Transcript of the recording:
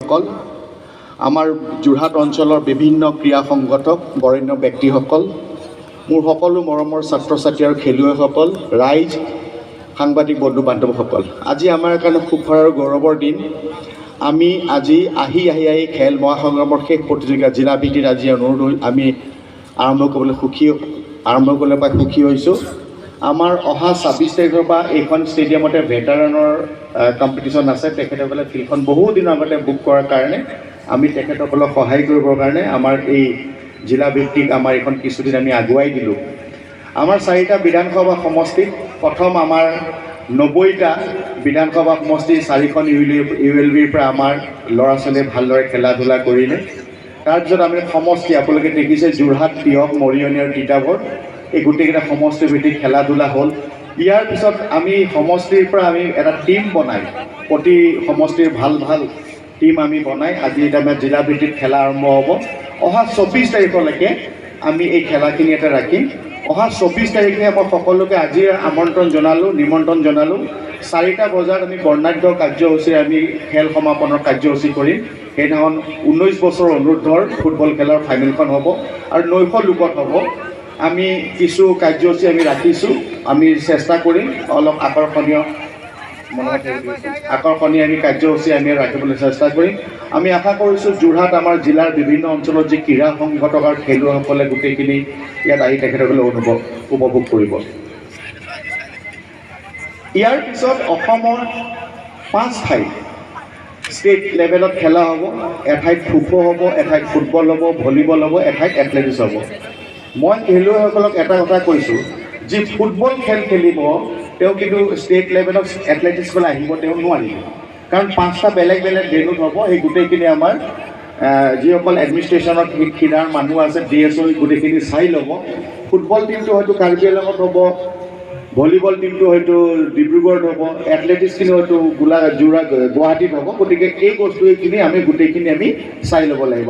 সকল আমাৰ যোৰহাট অঞ্চলৰ বিভিন্ন ক্ৰীড়া সংগঠক বৰেণ্য ব্যক্তিসকল মোৰ সকলো মৰমৰ ছাত্ৰ ছাত্ৰী আৰু খেলুৱৈসকল ৰাইজ সাংবাদিক বন্ধু বান্ধৱসকল আজি আমাৰ কাৰণে সুখ আৰু গৌৰৱৰ দিন আমি আজি আহি খেল মহাসংগ্ৰামৰ শেষ প্ৰতিযোগিতা জিলা ভিত্তিত আজি অনুৰোধ আমি আৰম্ভ কৰিবলৈ সুখী হৈছোঁ আমাৰ অহা ২৬ তাৰিখৰ পৰা এইখন ষ্টেডিয়ামতে ভেটাৰানৰ কম্পিটিশ্যন আছে তেখেতসকলে ফিল্ডখন বহু দিনৰ আগতে বুক কৰাৰ কাৰণে আমি তেখেতসকলক সহায় কৰিবৰ কাৰণে আমাৰ এই জিলা ভিত্তিক আমাৰ এইখন কিছুদিন আমি আগুৱাই দিলোঁ আমাৰ 4টা বিধানসভা সমষ্টিত প্ৰথম আমাৰ 90টা বিধানসভা সমষ্টি 4খন ULBৰ পৰা আমাৰ ল'ৰা ছোৱালীয়ে ভালদৰে খেলা ধূলা কৰিলে তাৰপিছত আমি সমষ্টি আপোনালোকে দেখিছে যোৰহাট তিয়ক মৰিয়নি আৰু তিতাবৰ এই গোটেইকেইটা সমষ্টিভিত্তিক খেলা ধূলা হ'ল ইয়াৰ পিছত আমি সমষ্টিৰ পৰা আমি এটা টীম বনাই প্ৰতি সমষ্টিৰ ভাল টীম আমি বনাই আজি এটা জিলা ভিত্তিত খেলা আৰম্ভ হ'ব অহা 24 তাৰিখলৈকে আমি এই খেলাখিনি এটা ৰাখিম অহা 24 তাৰিখে মই সকলোকে আজি নিমন্ত্ৰণ জনালোঁ 4টা বজাত আমি বৰ্ণাঢ্য কাৰ্যসূচীৰে আমি খেল সমাপনৰ কাৰ্যসূচী কৰিম সেইদিনাখন 19 বছৰ অনুৰ্ধৰ ফুটবল খেলৰ ফাইনেলখন হ'ব আৰু নৈশ লোকত হ'ব আমি কিছু কাৰ্যসূচী আমি ৰাখিছোঁ আমি চেষ্টা কৰিম অলপ আকৰ্ষণীয় আমি কাৰ্যসূচী আমি ৰাখিবলৈ চেষ্টা কৰিম আমি আশা কৰিছোঁ যোৰহাট আমাৰ জিলাৰ বিভিন্ন অঞ্চলত যি ক্ৰীড়া সংগঠক আৰু খেলুৱৈসকলে গোটেইখিনি ইয়াত আহি তেখেতসকলে উপভোগ কৰিব ইয়াৰ পিছত অসমৰ 5 ঠাইত ষ্টেট লেভেলত খেলা হ'ব এঠাইত খো-খো হ'ব এঠাইত ফুটবল হ'ব ভলীবল হ'ব এঠাইত এথলেটিক্স হ'ব মই খেলুৱৈসকলক এটা কথা কৈছোঁ যি ফুটবল খেল খেলিব তেওঁ কিন্তু ষ্টেট লেভেলত এথলেটিক্সলৈ আহিব তেওঁ নোৱাৰিব কাৰণ 5টা বেলেগ ভেন্যুত হ'ব সেই গোটেইখিনি আমাৰ যিসকল এডমিনিষ্ট্ৰেশ্যনত শিক্ষাৰ মানুহ আছে DSO গোটেইখিনি চাই ল'ব ফুটবল টিমটো হয়তো কাৰ্বি আংলঙত হ'ব ভলীবল টিমটো হয়তো ডিব্ৰুগড়ত হ'ব এথলেটিক্সখিনি হয়তো গুৱাহাটীত হ'ব গতিকে এই বস্তুখিনি আমি গোটেইখিনি আমি চাই ল'ব লাগিব